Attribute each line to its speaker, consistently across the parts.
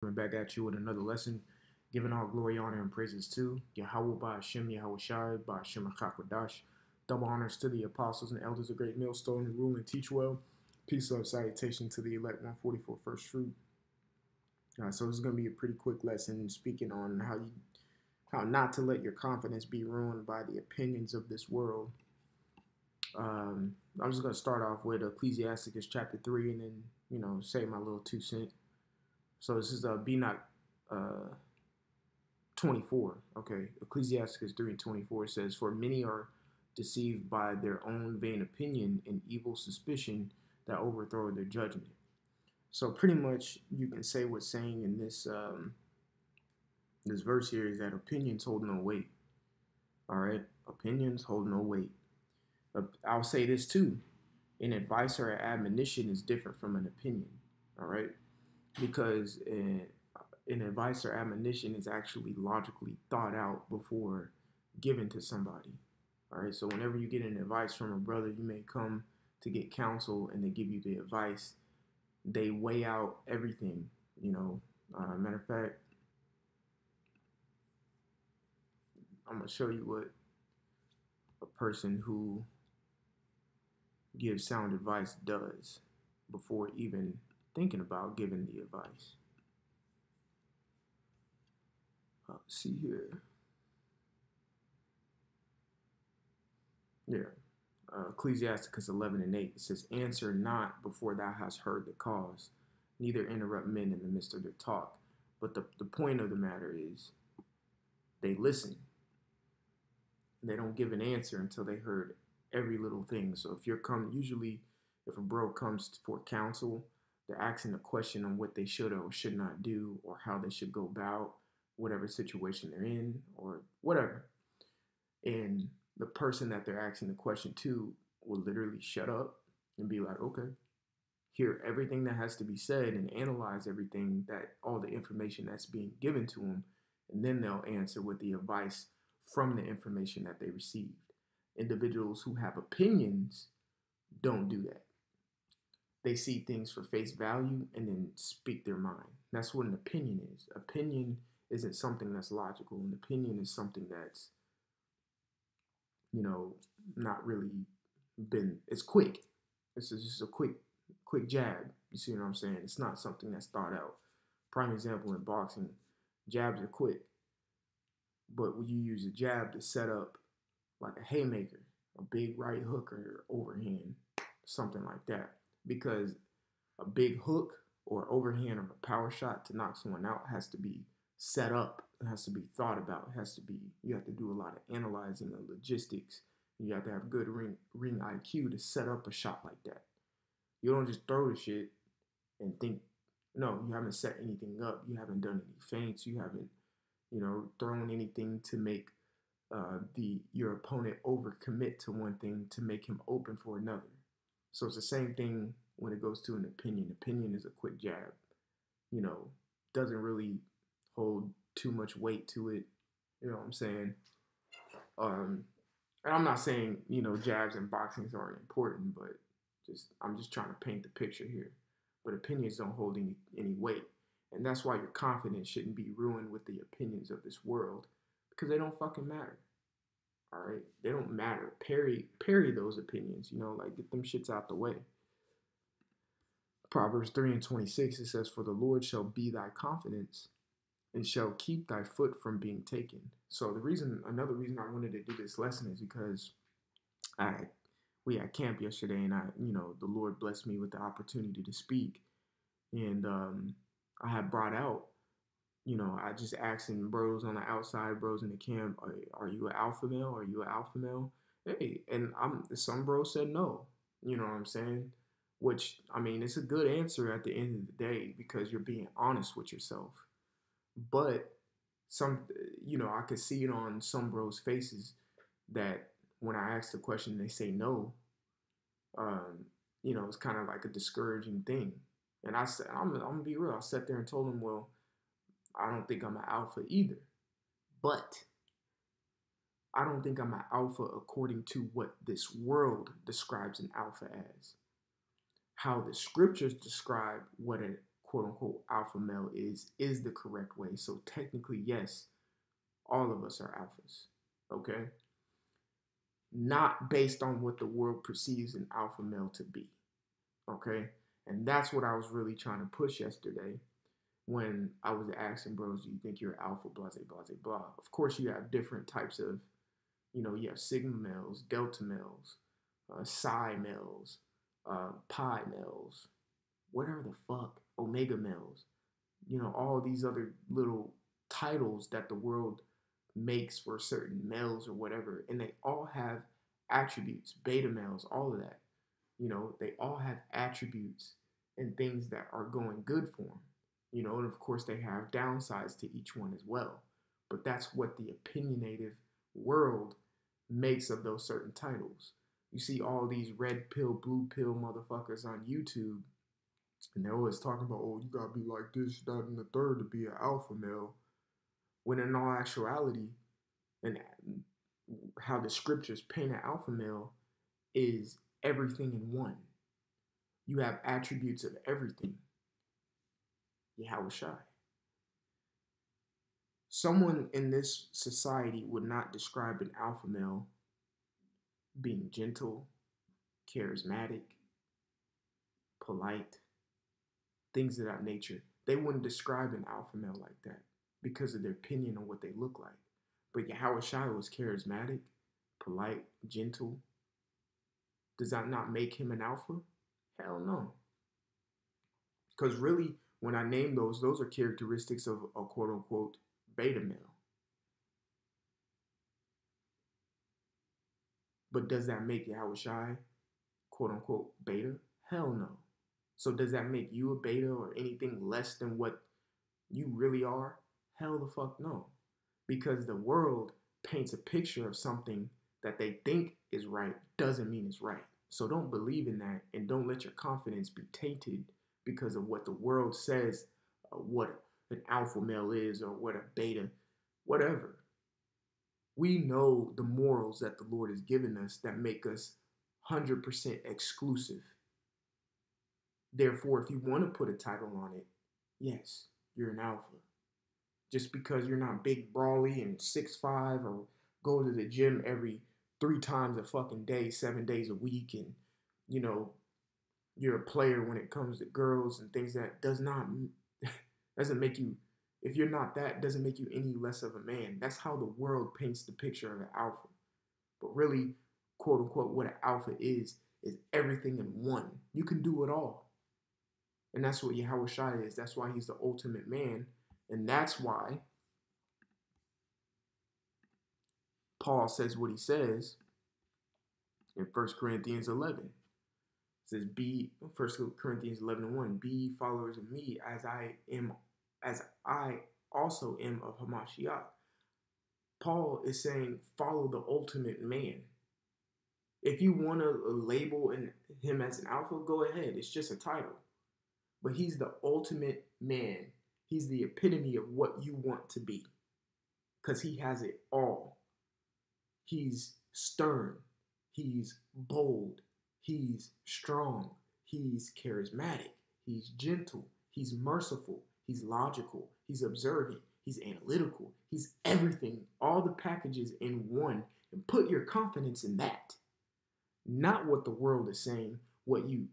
Speaker 1: Coming back at you with another lesson, giving all glory, honor, and praises to Yahweh by Hashem, Yahweh Shai, by Hashem HaKakwadash. Double honors to the apostles and elders of Great Millstone who rule and teach well. Peace, love, salutation to the elect 144 first fruit. So this is going to be a pretty quick lesson speaking on how not to let your confidence be ruined by the opinions of this world. I'm just going to start off with Ecclesiasticus chapter 3 and then, say my little 2 cents. So this is Be Not 24. Okay, Ecclesiasticus 3 and 24 says, "For many are deceived by their own vain opinion and evil suspicion that overthrow their judgment." So pretty much you can say what's saying in this this verse here is that opinions hold no weight. All right, opinions hold no weight. I'll say this too: an advice or an admonition is different from an opinion. All right, because an advice or admonition is actually logically thought out before given to somebody. All right, so whenever you get an advice from a brother, you may come to get counsel and they give you the advice. They weigh out everything, Matter of fact, I'm going to show you what a person who gives sound advice does before even thinking about giving the advice. Let's see here. Yeah. Ecclesiasticus 11 and 8, it says, "Answer not before thou hast heard the cause, neither interrupt men in the midst of their talk." But the point of the matter is they listen. They don't give an answer until they heard every little thing. So usually if a bro comes for counsel, they're asking a question on what they should or should not do, or how they should go about whatever situation they're in, or whatever. And the person that they're asking the question to will literally shut up and be like, okay, hear everything that has to be said and analyze everything, all the information that's being given to them, and then they'll answer with the advice from the information that they received. Individuals who have opinions don't do that. They see things for face value and then speak their mind. That's what an opinion is. Opinion isn't something that's logical. An opinion is something that's, not really it's quick. This is just a quick jab. You see what I'm saying? It's not something that's thought out. Prime example in boxing, jabs are quick. But when you use a jab to set up like a haymaker, a big right hook or overhand, something like that. Because a big hook or overhand or a power shot to knock someone out has to be set up. It has to be thought about. You have to do a lot of analyzing and logistics. You have to have good ring IQ to set up a shot like that. You don't just throw the shit and think, no, you haven't set anything up. You haven't done any feints. You haven't, thrown anything to make your opponent overcommit to one thing to make him open for another. So it's the same thing when it goes to an opinion. Opinion is a quick jab. Doesn't really hold too much weight to it. You know what I'm saying? And I'm not saying, jabs and boxings aren't important, but I'm just trying to paint the picture here. But opinions don't hold any weight. And that's why your confidence shouldn't be ruined with the opinions of this world, because they don't fucking matter. All right? They don't matter. Parry those opinions, get them shits out the way. Proverbs 3 and 26, it says, "For the Lord shall be thy confidence and shall keep thy foot from being taken." So another reason I wanted to do this lesson is because we had camp yesterday, and the Lord blessed me with the opportunity to speak. And I had brought out, I just asking bros on the outside, bros in the camp, are you an alpha male? Are you an alpha male? Hey, and some bros said no. You know what I'm saying? Which, it's a good answer at the end of the day because you're being honest with yourself. But I could see it on some bros' faces that when I ask the question, they say no. It's kind of like a discouraging thing. And I said, I'm gonna be real. I sat there and told them, well, I don't think I'm an alpha either. But I don't think I'm an alpha according to what this world describes an alpha as. How the scriptures describe what a quote unquote alpha male is the correct way. So technically, yes, all of us are alphas. Okay? Not based on what the world perceives an alpha male to be. Okay? And that's what I was really trying to push yesterday when I was asking bros, do you think you're alpha, blah, blah, blah, blah. Of course, you have different types of, you have sigma males, delta males, psi males, pi males, whatever the fuck, omega males, all these other little titles that the world makes for certain males or whatever. And they all have attributes, beta males, all of that. They all have attributes and things that are going good for them. And of course they have downsides to each one as well. But that's what the opinionative world makes of those certain titles. You see all these red pill, blue pill motherfuckers on YouTube, and they're always talking about, oh, you gotta be like this, that, and the third to be an alpha male. When in all actuality, and how the scriptures paint an alpha male is everything in one. You have attributes of everything. Yahweh Shai. Someone in this society would not describe an alpha male being gentle, charismatic, polite, things of that nature. They wouldn't describe an alpha male like that because of their opinion on what they look like. But Yahweh Shai was charismatic, polite, gentle. Does that not make him an alpha? Hell no. Because really, when I name those are characteristics of a quote-unquote beta male. But does that make Yahweh Shai quote-unquote beta? Hell no. So does that make you a beta or anything less than what you really are? Hell the fuck no. Because the world paints a picture of something that they think is right doesn't mean it's right. So don't believe in that, and don't let your confidence be tainted because of what the world says, what an alpha male is, or what a beta, whatever. We know the morals that the Lord has given us that make us 100% exclusive. Therefore, if you want to put a title on it, yes, you're an alpha. Just because you're not big, brawly, and 6'5", or go to the gym every 3 times a fucking day, 7 days a week, and, you're a player when it comes to girls and things, that doesn't make you, if you're not that, doesn't make you any less of a man. That's how the world paints the picture of an alpha. But really, quote unquote, what an alpha is everything in one. You can do it all. And that's what Yahweh Shai is. That's why he's the ultimate man. And that's why Paul says what he says in 1 Corinthians 11. It says, 1 Corinthians 11:1, be followers of me as I also am of Hamashiach. Paul is saying, follow the ultimate man. If you want to label him as an alpha, go ahead. It's just a title. But he's the ultimate man. He's the epitome of what you want to be. Because he has it all. He's stern. He's bold. He's strong. He's charismatic. He's gentle. He's merciful. He's logical. He's observant. He's analytical. He's everything. All the packages in one. And put your confidence in that. Not what the world is saying, what you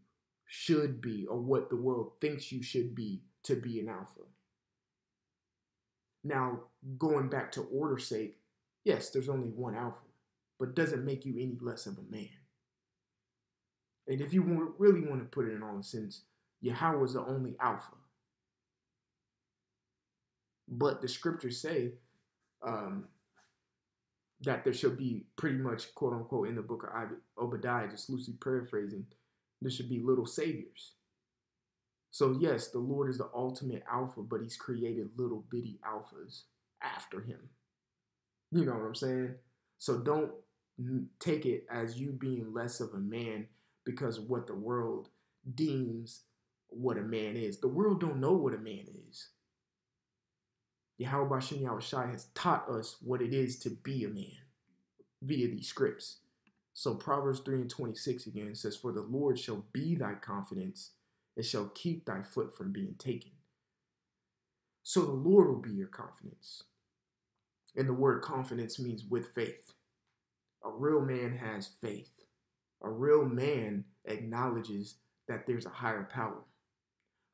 Speaker 1: should be, or what the world thinks you should be to be an alpha. Now, going back to order's sake, yes, there's only one alpha, but doesn't make you any less of a man. And if you really want to put it in all sense, Yahweh is the only alpha. But the scriptures say that there shall be pretty much, quote unquote, in the book of Obadiah, just loosely paraphrasing, there should be little saviors. So yes, the Lord is the ultimate alpha, but he's created little bitty alphas after him. You know what I'm saying? So don't take it as you being less of a man because of what the world deems what a man is. The world don't know what a man is. Yahweh Bashem Yahweh Shai has taught us what it is to be a man via these scripts. So Proverbs 3:26 again says, for the Lord shall be thy confidence, It shall keep thy foot from being taken. So the Lord will be your confidence. And the word confidence means with faith. A real man has faith. A real man acknowledges that there's a higher power.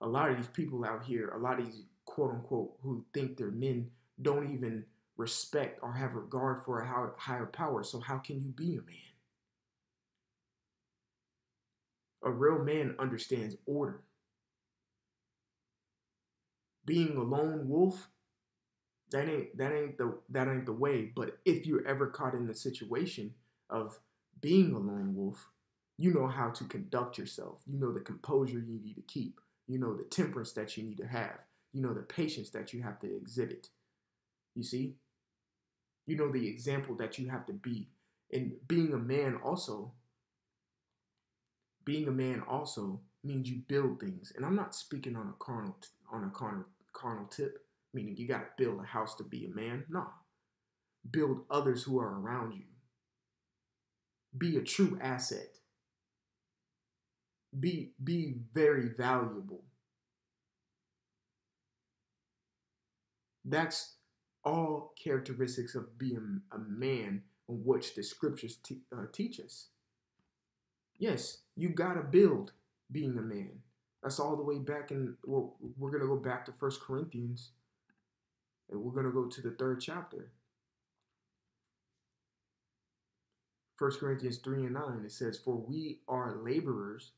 Speaker 1: A lot of these people out here, a lot of these quote unquote who think they're men, don't even respect or have regard for a higher power. So how can you be a man? A real man understands order. Being a lone wolf, that ain't the way. But if you're ever caught in the situation of being a lone wolf, you know how to conduct yourself. You know the composure you need to keep. You know the temperance that you need to have. You know the patience that you have to exhibit. You see? You know the example that you have to be. And being a man also means you build things. And I'm not speaking on a carnal tip, meaning you got to build a house to be a man. No. Build others who are around you. Be a true asset. Be very valuable. That's all characteristics of being a man, on which the scriptures teach us. Yes, you gotta build being a man. That's all the way back in. Well, we're gonna go back to 1 Corinthians, and we're gonna go to the 3rd chapter. 1 Corinthians 3:9. It says, "For we are laborers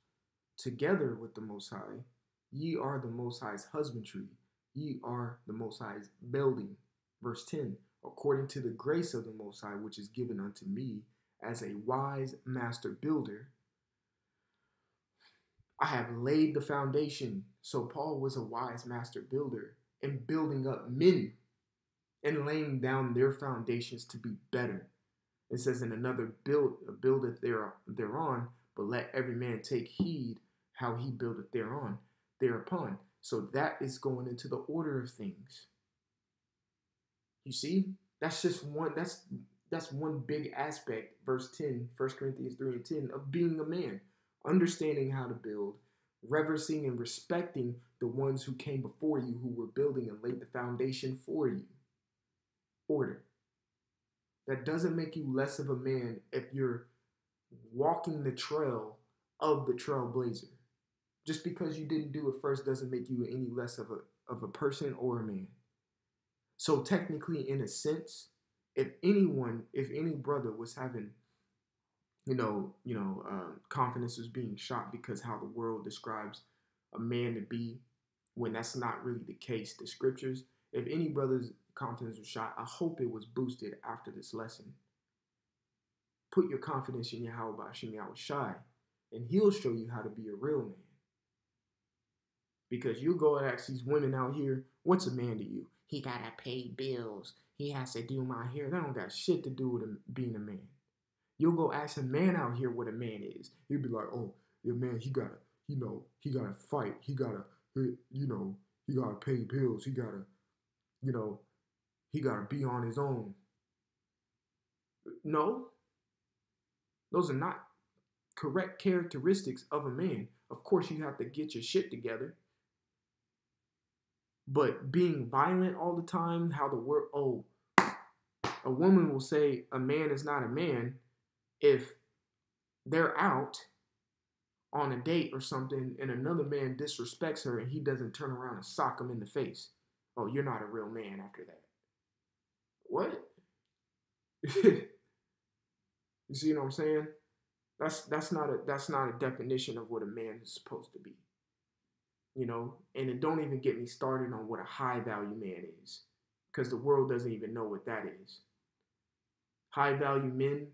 Speaker 1: together with the Most High. Ye are the Most High's husbandry. Ye are the Most High's building." Verse 10, "According to the grace of the Most High, which is given unto me as a wise master builder, I have laid the foundation." So Paul was a wise master builder in building up men and laying down their foundations to be better. It says, "In another buildeth thereon, but let every man take heed how he buildeth thereupon." So that is going into the order of things. You see, that's just one. That's one big aspect. Verse 10, 1 Corinthians 3:10, of being a man, understanding how to build, reverencing and respecting the ones who came before you, who were building and laid the foundation for you. Order. That doesn't make you less of a man if you're walking the trail of the trailblazer. Just because you didn't do it first doesn't make you any less of a person or a man. So technically, in a sense, if any brother was having, confidence was being shot because how the world describes a man to be, when that's not really the case, the scriptures, if any brother's confidence was shot, I hope it was boosted after this lesson. Put your confidence in Yahweh Shai, and he'll show you how to be a real man. Because you go and ask these women out here, what's a man to you? He gotta pay bills. He has to do my hair. That don't got shit to do with being a man. You'll go ask a man out here what a man is. He'll be like, oh, your man, he gotta fight. He gotta pay bills. He gotta be on his own. No, those are not correct characteristics of a man. Of course, you have to get your shit together. But being violent all the time, how the word, a woman will say a man is not a man if they're out on a date or something and another man disrespects her and he doesn't turn around and sock him in the face. Oh, you're not a real man after that. What? You see what I'm saying? That's not a definition of what a man is supposed to be. And it don't even get me started on what a high value man is, because the world doesn't even know what that is. High value men,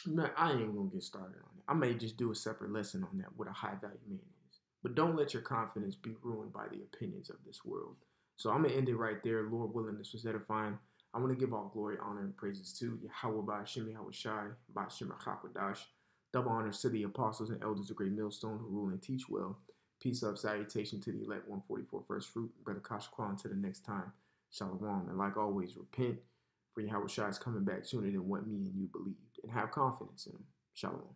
Speaker 1: I ain't gonna get started on it. I may just do a separate lesson on that, what a high value man is. But don't let your confidence be ruined by the opinions of this world. So I'm gonna end it right there. Lord willing, this was edifying. I want to give all glory, honor, and praises to Yahweh Ba'Shem Yahweh Shai, Ba'Shem Hakwadash. Double honors to the apostles and elders of Great Millstone who rule and teach well. Peace up, salutation to the elect 144 first fruit. Brother Kashkwan, until the next time. Shalom. And like always, repent, for Yahweh Shai is coming back sooner than what me and you believed. And have confidence in him. Shalom.